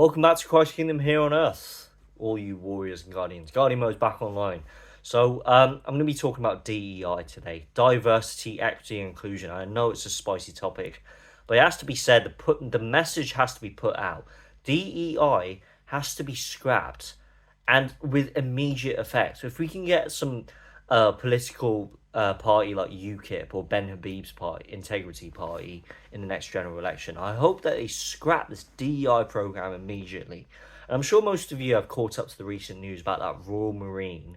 Welcome back to Christ Kingdom here on Earth, all you warriors and guardians. Guardian Mode is back online. So I'm going to be talking about DEI today, diversity, equity, and inclusion. I know it's a spicy topic, but it has to be said. The message has to be put out. DEI has to be scrapped, and with immediate effect. So if we can get some political party like UKIP or Ben Habib's party, Integrity Party, in the next general election, I hope that they scrap this DEI program immediately. And I'm sure most of you have caught up to the recent news about that Royal Marine,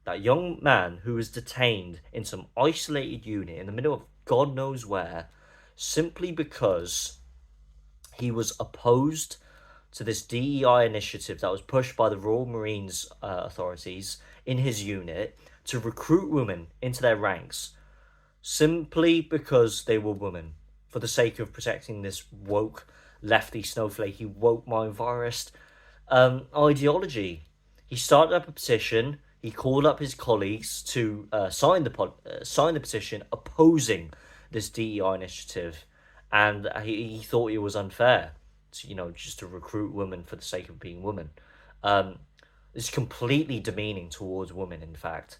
that young man who was detained in some isolated unit in the middle of God knows where, simply because he was opposed to this DEI initiative that was pushed by the Royal Marines authorities in his unit to recruit women into their ranks, simply because they were women, for the sake of protecting this woke, lefty, snowflakey, woke mind virus ideology. He started up a petition. He called up his colleagues to sign the petition opposing this DEI initiative, and he thought it was unfair to, just to recruit women for the sake of being women. It's completely demeaning towards women, in fact.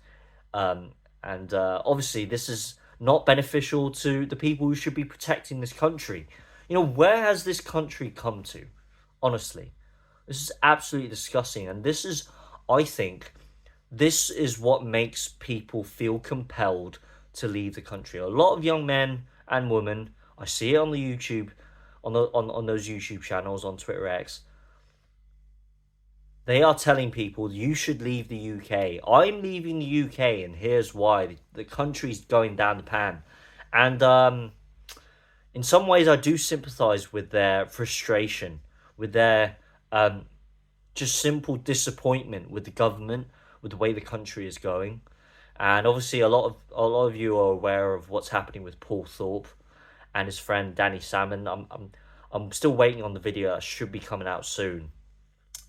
And obviously, this is not beneficial to the people who should be protecting this country. Where has this country come to? Honestly, this is absolutely disgusting. And I think, this is what makes people feel compelled to leave the country. A lot of young men and women, I see it on the YouTube, on those YouTube channels, on Twitter X. They are telling people you should leave the UK. I'm leaving the UK, and here's why. The country's going down the pan. And in some ways, I do sympathise with their frustration, with their just simple disappointment with the government, with the way the country is going. And obviously, a lot of you are aware of what's happening with Paul Thorpe and his friend Danny Salmon. I'm still waiting on the video that should be coming out soon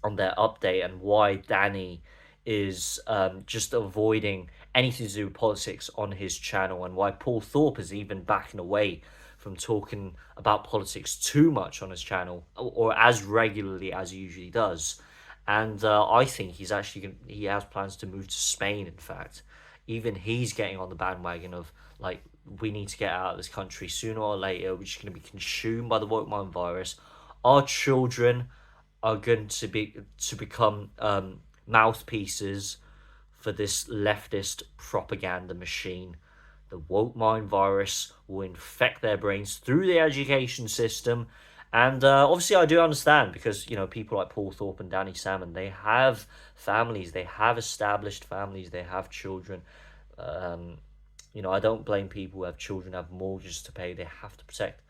on their update, and why Danny is just avoiding anything to do with politics on his channel, and why Paul Thorpe is even backing away from talking about politics too much on his channel, or as regularly as he usually does. And I think he has plans to move to Spain. In fact, even he's getting on the bandwagon of, like, we need to get out of this country sooner or later. We're just going to be consumed by the woke mind virus. Our children are going to become mouthpieces for this leftist propaganda machine. The woke mind virus will infect their brains through the education system. And obviously, I do understand, because people like Paul Thorpe and Danny Salmon, they have families, they have established families, they have children. I don't blame people who have children, have mortgages to pay. They have to protect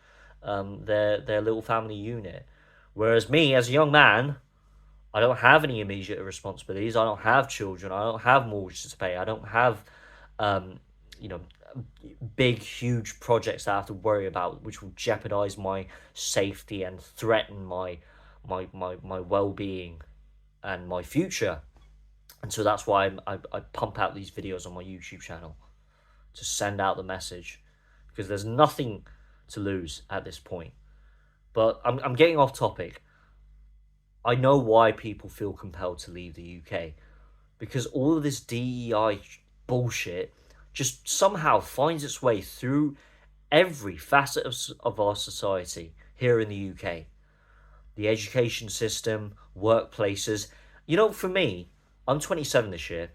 their little family unit. Whereas me, as a young man, I don't have any immediate responsibilities. I don't have children. I don't have mortgages to pay. I don't have, big, huge projects that I have to worry about, which will jeopardize my safety and threaten my well-being and my future. And so that's why I pump out these videos on my YouTube channel, to send out the message, because there's nothing to lose at this point. But I'm getting off topic. I know why people feel compelled to leave the UK. Because all of this DEI bullshit just somehow finds its way through every facet of our society here in the UK. The education system, workplaces. For me, I'm 27 this year.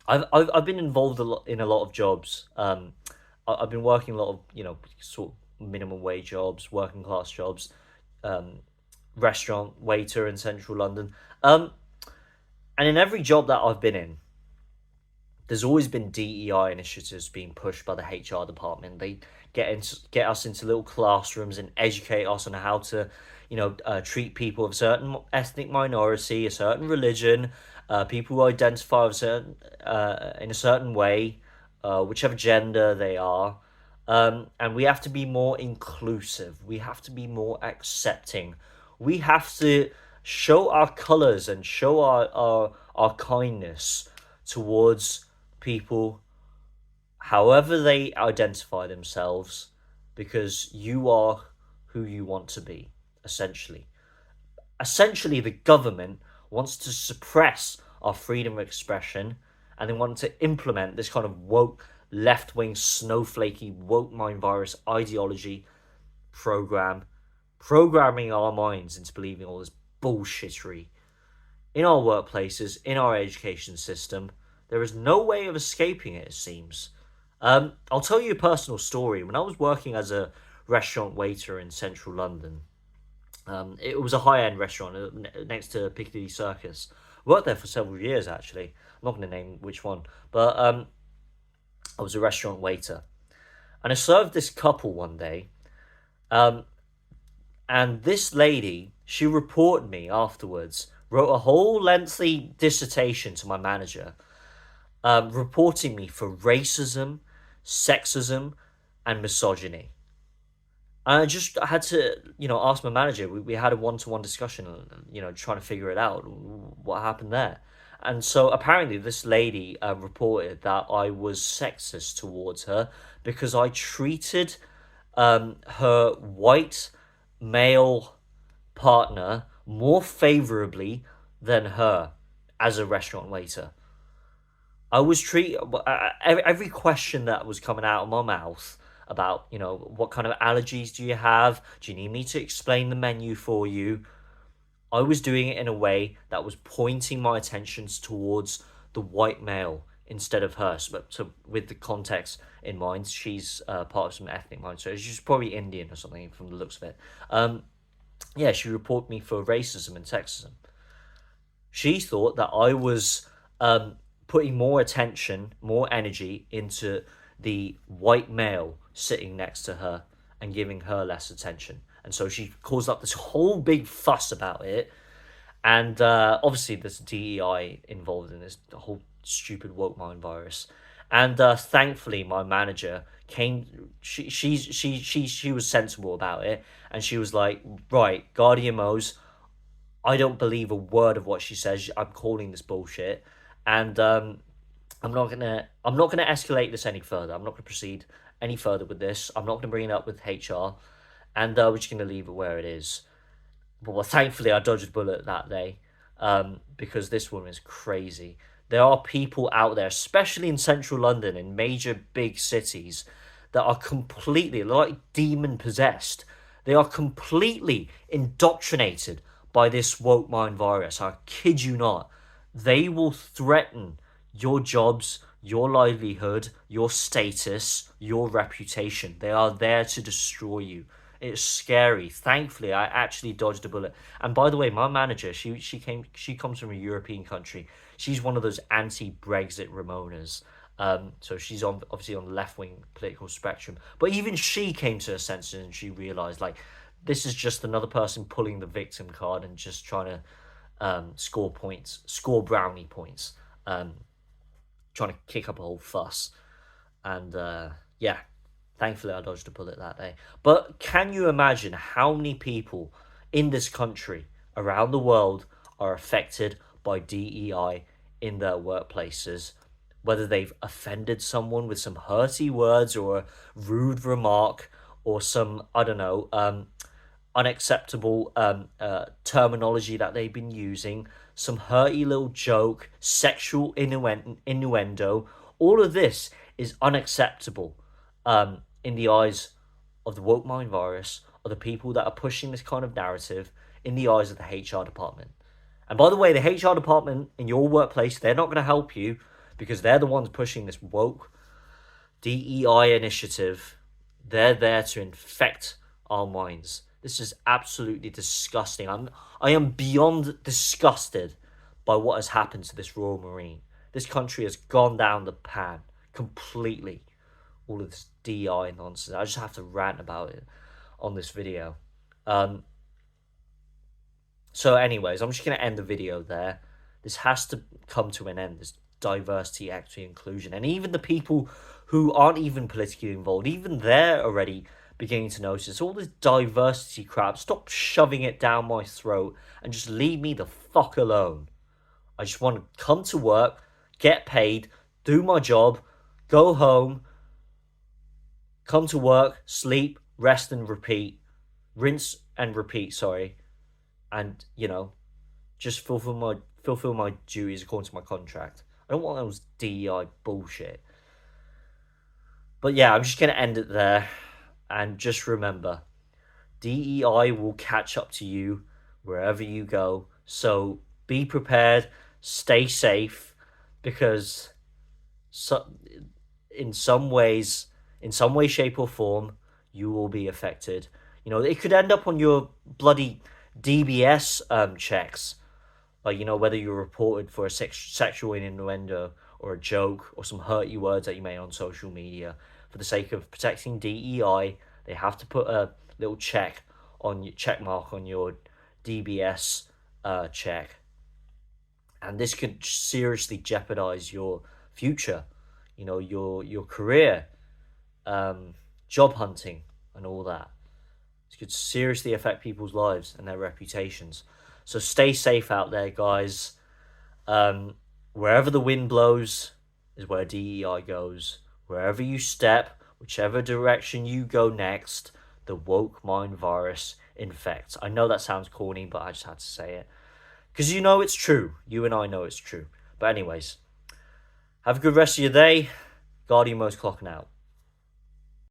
I've been involved in a lot of jobs. I've been working a lot of, sort of minimum wage jobs, working class jobs, restaurant waiter in central London. And in every job that I've been in, there's always been DEI initiatives being pushed by the HR department. They get us into little classrooms and educate us on how to, treat people of a certain ethnic minority, a certain religion, people who identify in a certain way, whichever gender they are. And we have to be more inclusive. We have to be more accepting. We have to show our colours and show our kindness towards people, however they identify themselves, because you are who you want to be, essentially. essentially the government wants to suppress our freedom of expression, and they want to implement this kind of woke, left-wing, snowflakey, woke mind virus ideology program, programming our minds into believing all this bullshittery in our workplaces, in our education system. There is no way of escaping it, it seems. I'll tell you a personal story. When I was working as a restaurant waiter in central London, it was a high-end restaurant next to Piccadilly Circus. I worked there for several years, actually. I'm not going to name which one, but I was a restaurant waiter, and I served this couple one day. Um, and this lady, she reported me afterwards, wrote a whole lengthy dissertation to my manager, reporting me for racism, sexism, and misogyny. And I had to, ask my manager. We had a one-to-one discussion, trying to figure it out, what happened there. And so apparently this lady reported that I was sexist towards her because I treated her white male partner more favorably than her as a restaurant waiter. I was treat every question that was coming out of my mouth about, what kind of allergies do you have? Do you need me to explain the menu for you? I was doing it in a way that was pointing my attentions towards the white male instead of her. So with the context in mind, she's part of some ethnic mind, so she's probably Indian or something from the looks of it. Yeah, she reported me for racism and sexism. She thought that I was putting more attention, more energy into the white male sitting next to her and giving her less attention. And so she caused up this whole big fuss about it. And obviously, there's DEI involved in this whole stupid woke mind virus. And thankfully, my manager came. She was sensible about it, and she was like, "Right, Guardian Mose, I don't believe a word of what she says. I'm calling this bullshit, and I'm not gonna escalate this any further. I'm not gonna proceed any further with this. I'm not gonna bring it up with HR, and we're just gonna leave it where it is." But well, thankfully, I dodged a bullet that day, because this woman is crazy. There are people out there, especially in central London, in major big cities, that are completely like demon possessed. They are completely indoctrinated by this woke mind virus. I kid you not. They will threaten your jobs, your livelihood, your status, your reputation. They are there to destroy you. It's scary. Thankfully, I actually dodged a bullet. And by the way, my manager, she comes from a European country. She's one of those anti-Brexit Ramonas. So she's obviously on the left wing political spectrum. But even she came to her senses and she realised, like, this is just another person pulling the victim card and just trying to score points, score brownie points, trying to kick up a whole fuss. And yeah, thankfully I dodged a bullet that day. But can you imagine how many people in this country, around the world, are affected by DEI in their workplaces? Whether they've offended someone with some hurty words or a rude remark or some, I don't know, unacceptable terminology that they've been using, some hurty little joke, sexual innuendo. All of this is unacceptable in the eyes of the woke mind virus, or the people that are pushing this kind of narrative, in the eyes of the HR department. And by the way, the HR department in your workplace, they're not going to help you because they're the ones pushing this woke DEI initiative. They're there to infect our minds. This is absolutely disgusting. I am beyond disgusted by what has happened to this Royal Marine. This country has gone down the pan completely. All of this DEI nonsense. I just have to rant about it on this video. So anyways, I'm just going to end the video there. This has to come to an end, this diversity, equity, inclusion. And even the people who aren't even politically involved, even they're already beginning to notice all this diversity crap. Stop shoving it down my throat and just leave me the fuck alone. I just want to come to work, get paid, do my job, go home, come to work, sleep, rest and repeat. Rinse and repeat, sorry. and just fulfill my duties according to my contract. I don't want those DEI bullshit. But yeah, I'm just gonna end it there, and just remember, DEI will catch up to you wherever you go. So be prepared, stay safe, because so, in some ways, in some way, shape, or form, you will be affected. It could end up on your bloody DBS checks, like whether you're reported for a sexual innuendo or a joke or some hurty words that you made on social media. For the sake of protecting DEI, they have to put a little check mark on your DBS check, and this could seriously jeopardize your future, your career, job hunting, and all that. This could seriously affect people's lives and their reputations. So stay safe out there, guys. Um, Wherever the wind blows is where DEI goes. Wherever you step, whichever direction you go next, the woke mind virus infects. I know that sounds corny, but I just had to say it. Because it's true. You and I know it's true. But anyways, have a good rest of your day. Guardian Most clocking out.